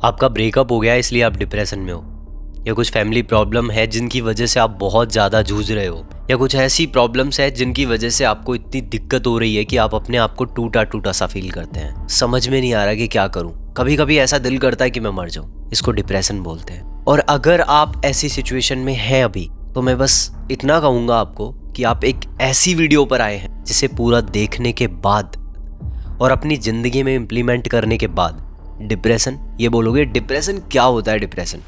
आपका ब्रेकअप हो गया है इसलिए आप डिप्रेशन में हो, या कुछ फैमिली प्रॉब्लम है जिनकी वजह से आप बहुत ज़्यादा जूझ रहे हो, या कुछ ऐसी प्रॉब्लम्स है जिनकी वजह से आपको इतनी दिक्कत हो रही है कि आप अपने आप को टूटा टूटा सा फील करते हैं। समझ में नहीं आ रहा कि क्या करूं। कभी कभी ऐसा दिल करता है कि मैं मर जाऊं। इसको डिप्रेशन बोलते हैं। और अगर आप ऐसी सिचुएशन में हैं अभी, तो मैं बस इतना कहूँगा आपको कि आप एक ऐसी वीडियो पर आए हैं जिसे पूरा देखने के बाद और अपनी ज़िंदगी में इम्प्लीमेंट करने के बाद डिप्रेशन, ये बोलोगे डिप्रेशन क्या होता है। डिप्रेशन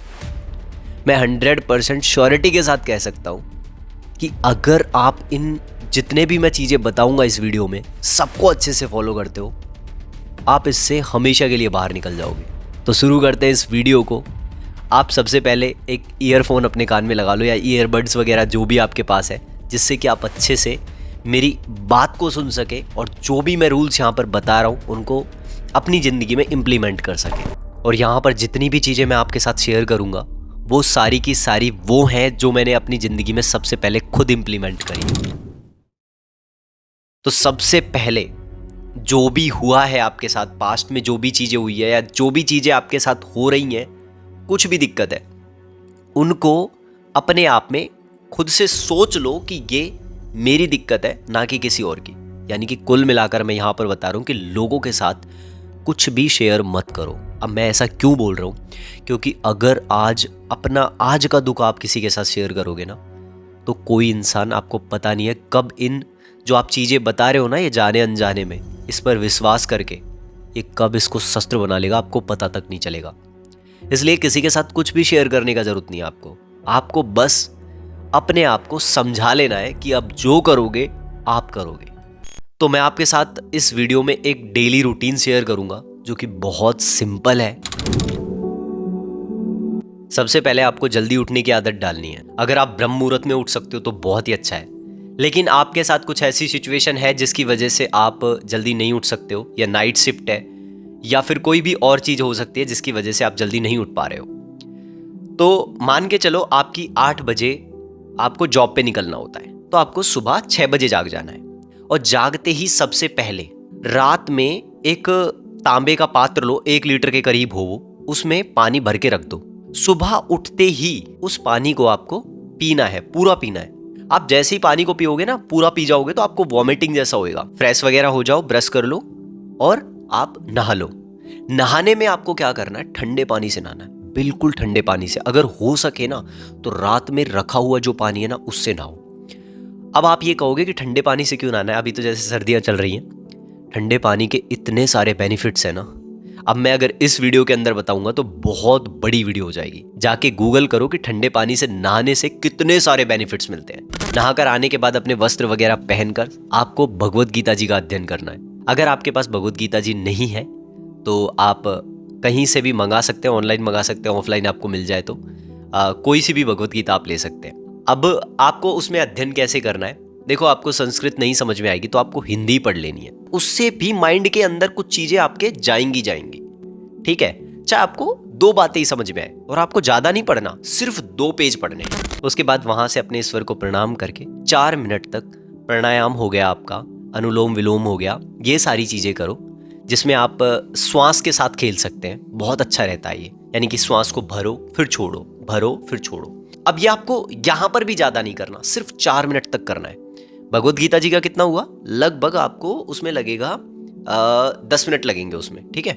मैं 100% श्योरिटी के साथ कह सकता हूँ कि अगर आप इन जितने भी मैं चीज़ें बताऊँगा इस वीडियो में सबको अच्छे से फॉलो करते हो, आप इससे हमेशा के लिए बाहर निकल जाओगे। तो शुरू करते हैं इस वीडियो को। आप सबसे पहले एक ईयरफोन अपने कान में लगा लो या ईयरबड्स वगैरह जो भी आपके पास है, जिससे कि आप अच्छे से मेरी बात को सुन सके और जो भी मैं रूल्स यहाँ पर बता रहा हूँ उनको अपनी ज़िंदगी में इम्प्लीमेंट कर सके। और यहाँ पर जितनी भी चीज़ें मैं आपके साथ शेयर करूँगा वो सारी की सारी वो हैं जो मैंने अपनी ज़िंदगी में सबसे पहले खुद इम्प्लीमेंट करी। तो सबसे पहले जो भी हुआ है आपके साथ, पास्ट में जो भी चीज़ें हुई है या जो भी चीज़ें आपके साथ हो रही हैं, कुछ भी दिक्कत है, उनको अपने आप में खुद से सोच लो कि ये मेरी दिक्कत है, ना कि किसी और की। यानी कि कुल मिलाकर मैं यहाँ पर बता रहा हूँ कि लोगों के साथ कुछ भी शेयर मत करो। अब मैं ऐसा क्यों बोल रहा हूँ, क्योंकि अगर आज का दुख आप किसी के साथ शेयर करोगे ना, तो कोई इंसान, आपको पता नहीं है कब इन जो आप चीज़ें बता रहे हो ना, ये जाने अनजाने में इस पर विश्वास करके ये कब इसको शस्त्र बना लेगा, आपको पता तक नहीं चलेगा। इसलिए किसी के साथ कुछ भी शेयर करने का ज़रूरत नहीं है आपको बस अपने आप को समझा लेना है कि अब जो करोगे आप करोगे। तो मैं आपके साथ इस वीडियो में एक डेली रूटीन शेयर करूंगा जो कि बहुत सिंपल है। सबसे पहले आपको जल्दी उठने की आदत डालनी है। अगर आप ब्रह्म मुहूर्त में उठ सकते हो तो बहुत ही अच्छा है, लेकिन आपके साथ कुछ ऐसी सिचुएशन है जिसकी वजह से आप जल्दी नहीं उठ सकते हो, या नाइट शिफ्ट है या फिर कोई भी और चीज़ हो सकती है जिसकी वजह से आप जल्दी नहीं उठ पा रहे हो। तो मान के चलो आपकी 8 बजे आपको जॉब पे निकलना होता है, तो आपको सुबह 6 बजे जाग जाना है। और जागते ही सबसे पहले रात में एक तांबे का पात्र लो, 1 लीटर के करीब हो वो, उसमें पानी भर के रख दो। सुबह उठते ही उस पानी को आपको पीना है, पूरा पीना है। आप जैसे ही पानी को पियोगे ना, पूरा पी जाओगे तो आपको वॉमिटिंग जैसा होएगा। फ्रेश वगैरह हो जाओ, ब्रश कर लो और आप नहा लो। नहाने में आपको क्या करना है, ठंडे पानी से नहाना है, बिल्कुल ठंडे पानी से। अगर हो सके ना तो रात में रखा हुआ जो पानी है ना उससे नहाओ। अब आप ये कहोगे कि ठंडे पानी से क्यों नहाना है, अभी तो जैसे सर्दियाँ चल रही हैं। ठंडे पानी के इतने सारे बेनिफिट्स हैं ना, अब मैं अगर इस वीडियो के अंदर बताऊंगा तो बहुत बड़ी वीडियो हो जाएगी। जाके गूगल करो कि ठंडे पानी से नहाने से कितने सारे बेनिफिट्स मिलते हैं। नहाकर आने के बाद अपने वस्त्र वगैरह पहनकर आपको भगवत गीता जी का अध्ययन करना है। अगर आपके पास भगवत गीता जी नहीं है तो आप कहीं से भी मंगा सकते हैं, ऑनलाइन मंगा सकते हैं, ऑफलाइन आपको मिल जाए तो कोई सी भी भगवत गीता आप ले सकते हैं। अब आपको उसमें अध्ययन कैसे करना है, देखो आपको संस्कृत नहीं समझ में आएगी तो आपको हिंदी पढ़ लेनी है। उससे भी माइंड के अंदर कुछ चीजें आपके जाएंगी, ठीक है। चाहे आपको 2 बातें ही समझ में आए, और आपको ज्यादा नहीं पढ़ना, सिर्फ 2 पेज पढ़ने। उसके बाद वहां से अपने ईश्वर को प्रणाम करके 4 मिनट तक प्राणायाम हो गया आपका, अनुलोम विलोम हो गया, ये सारी चीजें करो, जिसमें आप श्वास के साथ खेल सकते हैं। बहुत अच्छा रहता है ये, यानी कि श्वास को भरो फिर छोड़ो, भरो फिर छोड़ो। अब ये आपको यहां पर भी ज्यादा नहीं करना, सिर्फ 4 मिनट तक करना है। भगवत गीता जी का कितना हुआ, लगभग आपको उसमें लगेगा 10 मिनट लगेंगे उसमें, ठीक है।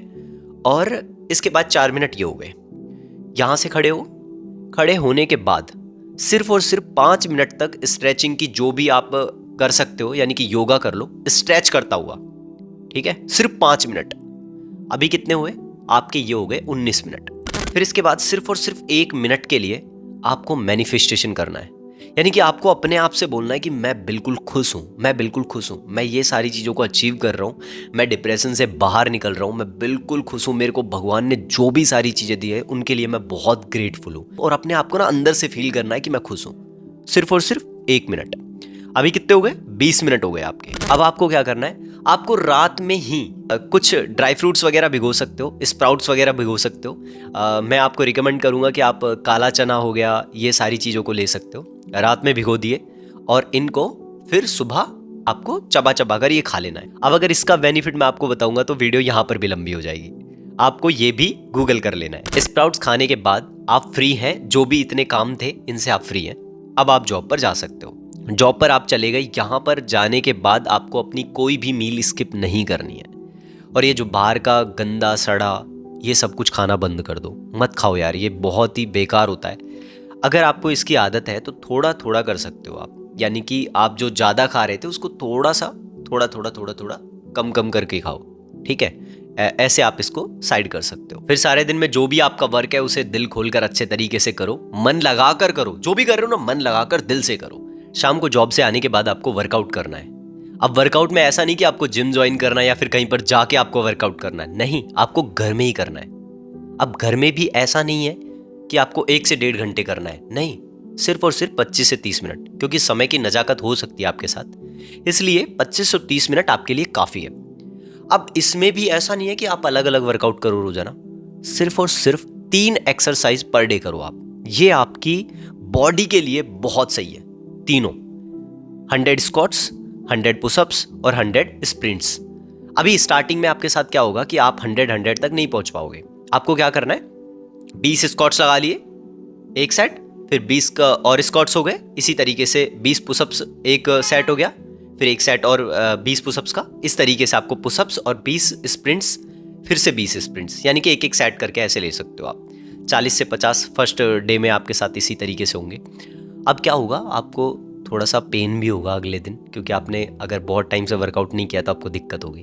और इसके बाद 4 मिनट ये हो गए। यहां से खड़े हो, खड़े होने के बाद सिर्फ और सिर्फ 5 मिनट तक स्ट्रेचिंग की जो भी आप कर सकते हो, यानी कि योगा कर लो स्ट्रेच करता हुआ, ठीक है। सिर्फ 5 मिनट। अभी कितने हुए आपके, ये हो गए 19 मिनट। फिर इसके बाद सिर्फ और सिर्फ 1 मिनट के लिए आपको मैनिफेस्टेशन करना है, यानी कि आपको अपने आप से बोलना है कि मैं बिल्कुल खुश हूँ, मैं बिल्कुल खुश हूँ, मैं ये सारी चीज़ों को अचीव कर रहा हूँ, मैं डिप्रेशन से बाहर निकल रहा हूँ, मैं बिल्कुल खुश हूँ, मेरे को भगवान ने जो भी सारी चीज़ें दी है उनके लिए मैं बहुत ग्रेटफुल हूँ। और अपने आप को ना अंदर से फील करना है कि मैं खुश हूँ। सिर्फ और सिर्फ 1 मिनट। अभी कितने हो गए, 20 मिनट हो गए आपके। अब आपको क्या करना है, आपको रात में ही कुछ ड्राई फ्रूट्स वगैरह भिगो सकते हो, स्प्राउट्स वगैरह भिगो सकते हो। मैं आपको रिकमेंड करूंगा कि आप काला चना हो गया, ये सारी चीज़ों को ले सकते हो, रात में भिगो दिए और इनको फिर सुबह आपको चबा चबा कर ये खा लेना है। अब अगर इसका बेनिफिट मैं आपको बताऊंगा तो वीडियो यहाँ पर भी लंबी हो जाएगी। आपको ये भी गूगल कर लेना है। स्प्राउट्स खाने के बाद आप फ्री हैं, जो भी इतने काम थे इनसे आप फ्री हैं। अब आप जॉब पर जा सकते हो। जॉब पर आप चले गए, यहाँ पर जाने के बाद आपको अपनी कोई भी मील स्किप नहीं करनी है। और ये जो बाहर का गंदा सड़ा ये सब कुछ खाना बंद कर दो, मत खाओ यार, ये बहुत ही बेकार होता है। अगर आपको इसकी आदत है तो थोड़ा थोड़ा कर सकते हो आप, यानी कि आप जो ज़्यादा खा रहे थे उसको थोड़ा सा थोड़ा थोड़ा थोड़ा थोड़ा कम कम करके खाओ, ठीक है। ऐसे आप इसको साइड कर सकते हो। फिर सारे दिन में जो भी आपका वर्क है उसे दिल खोलकर अच्छे तरीके से करो, मन लगाकर करो। जो भी कर रहे हो ना, मन लगाकर दिल से करो। शाम को जॉब से आने के बाद आपको वर्कआउट करना है। अब वर्कआउट में ऐसा नहीं कि आपको जिम ज्वाइन करना है या फिर कहीं पर जाके आपको वर्कआउट करना है, नहीं, आपको घर में ही करना है। अब घर में भी ऐसा नहीं है कि आपको 1 से 1.5 घंटे करना है, नहीं, सिर्फ और सिर्फ 25 से 30 मिनट, क्योंकि समय की नजाकत हो सकती है आपके साथ, इसलिए 25 और 30 मिनट आपके लिए काफ़ी है। अब इसमें भी ऐसा नहीं है कि आप अलग अलग वर्कआउट करो रोजाना, सिर्फ और सिर्फ 3 एक्सरसाइज पर डे करो आप। ये आपकी बॉडी के लिए बहुत सही है, तीनों, 100 स्क्वाट्स, 100 पुशअप्स और 100 स्प्रिंट्स। अभी स्टार्टिंग में आपके साथ क्या होगा कि आप 100 तक नहीं पहुंच पाओगे। आपको क्या करना है, 20 स्क्वाट्स लगा लिए एक सेट, फिर 20 का और स्क्वाट्स हो गए, इसी तरीके से 20 पुशअप्स एक सेट हो गया, फिर एक सेट और 20 पुशअप्स का। इस तरीके से आपको पुशअप्स और 20 स्प्रिंट्स, फिर से 20 स्प्रिंट्स, यानी कि एक एक सेट करके ऐसे ले सकते हो आप। 40 से 50 फर्स्ट डे में आपके साथ इसी तरीके से होंगे। अब क्या होगा, आपको थोड़ा सा पेन भी होगा अगले दिन, क्योंकि आपने अगर बहुत टाइम से वर्कआउट नहीं किया तो आपको दिक्कत होगी।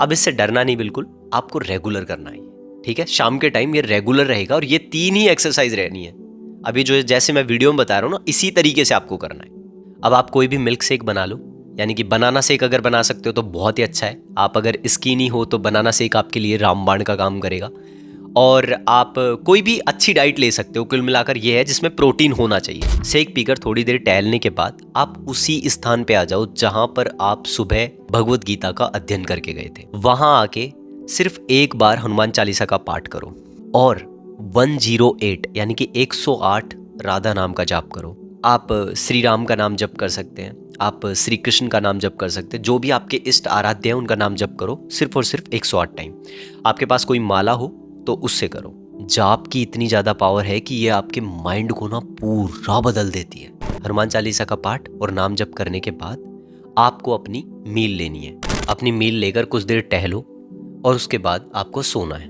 अब इससे डरना नहीं, बिल्कुल आपको रेगुलर करना है, ठीक है। शाम के टाइम ये रेगुलर रहेगा और ये 3 ही एक्सरसाइज रहनी है। अभी जो जैसे मैं वीडियो में बता रहा हूँ ना, इसी तरीके से आपको करना है। अब आप कोई भी मिल्क शेक बना लो, यानी कि बनाना शेक अगर बना सकते हो तो बहुत ही अच्छा है। आप अगर स्किनी हो तो बनाना शेक आपके लिए रामबाण का काम करेगा। और आप कोई भी अच्छी डाइट ले सकते हो, कुल मिलाकर ये है जिसमें प्रोटीन होना चाहिए। शेक पीकर थोड़ी देर टहलने के बाद आप उसी स्थान पे आ जाओ जहां पर आप सुबह भगवत गीता का अध्ययन करके गए थे। वहां आके सिर्फ एक बार हनुमान चालीसा का पाठ करो और 108 यानी कि 108 राधा नाम का जाप करो। आप श्री राम का नाम जप कर सकते हैं, आप श्री कृष्ण का नाम जप कर सकते हैं, जो भी आपके इष्ट आराध्य हैं उनका नाम जप करो, सिर्फ और सिर्फ 108 टाइम। आपके पास कोई माला हो तो उससे करो। जाप की इतनी ज़्यादा पावर है कि ये आपके माइंड को ना पूरा बदल देती है। हनुमान चालीसा का पाठ और नाम जप करने के बाद आपको अपनी मील लेनी है। अपनी मील लेकर कुछ देर टहलो और उसके बाद आपको सोना है।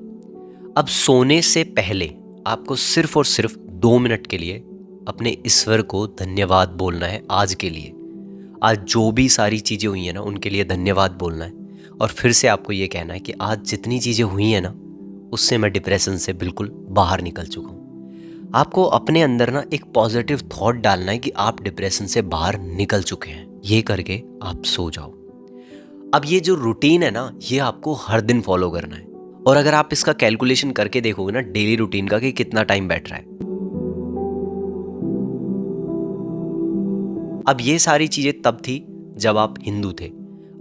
अब सोने से पहले आपको सिर्फ और सिर्फ 2 मिनट के लिए अपने ईश्वर को धन्यवाद बोलना है। आज के लिए, आज जो भी सारी चीज़ें हुई हैं ना उनके लिए धन्यवाद बोलना है। और फिर से आपको ये कहना है कि आज जितनी चीज़ें हुई हैं ना उससे मैं डिप्रेशन से बिल्कुल बाहर निकल चुका हूँ। आपको अपने अंदर ना एक पॉजिटिव थॉट डालना है कि आप डिप्रेशन से बाहर निकल चुके हैं। ये करके आप सो जाओ। अब ये जो रूटीन है ना, ये आपको हर दिन फॉलो करना है। और अगर आप इसका कैलकुलेशन करके देखोगे ना डेली रूटीन का कि कितना टाइम बैठ रहा है। अब ये सारी चीजें तब थी जब आप हिंदू थे।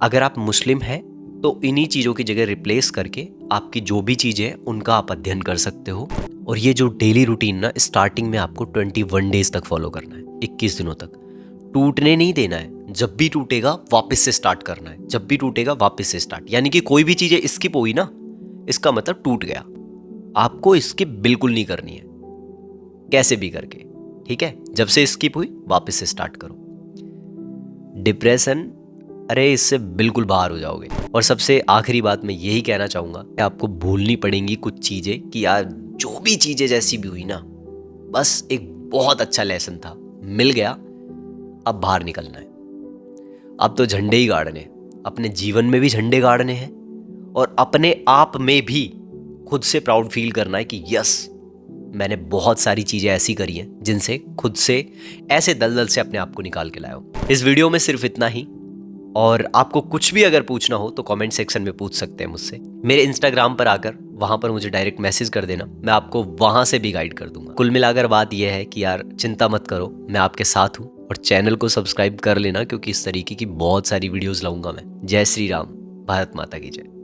अगर आप मुस्लिम हैं तो इन्हीं चीजों की जगह रिप्लेस करके आपकी जो भी चीजें हैं उनका आप अध्ययन कर सकते हो। और ये जो डेली रूटीन ना स्टार्टिंग में आपको 21 डेज तक फॉलो करना है, 21 दिनों तक। टूटने नहीं देना है, जब भी टूटेगा वापस से स्टार्ट करना है, जब भी टूटेगा वापस से स्टार्ट। यानी कि कोई भी चीजें स्किप हुई ना, इसका मतलब टूट गया। आपको स्किप बिल्कुल नहीं करनी है, कैसे भी करके, ठीक है। जब से स्किप हुई वापस से स्टार्ट करो। डिप्रेशन, अरे इससे बिल्कुल बाहर हो जाओगे। और सबसे आखिरी बात मैं यही कहना चाहूंगा, आपको भूलनी पड़ेंगी कुछ चीजें कि यार जो भी चीजें जैसी भी हुई ना, बस एक बहुत अच्छा लेसन था, मिल गया, अब बाहर निकलना है। अब तो झंडे ही गाड़ने, अपने जीवन में भी झंडे गाड़ने हैं और अपने आप में भी खुद से प्राउड फील करना है कि यस, मैंने बहुत सारी चीजें ऐसी करी हैं जिनसे खुद से ऐसे दलदल से अपने आप को निकाल के लाया हूं। इस वीडियो में सिर्फ इतना ही। और आपको कुछ भी अगर पूछना हो तो कमेंट सेक्शन में पूछ सकते हैं मुझसे। मेरे इंस्टाग्राम पर आकर वहां पर मुझे डायरेक्ट मैसेज कर देना, मैं आपको वहां से भी गाइड कर दूंगा। कुल मिलाकर बात यह है कि यार चिंता मत करो, मैं आपके साथ हूँ। और चैनल को सब्सक्राइब कर लेना, क्योंकि इस तरीके की बहुत सारी वीडियोस लाऊंगा मैं। जय श्री राम, भारत माता की जय।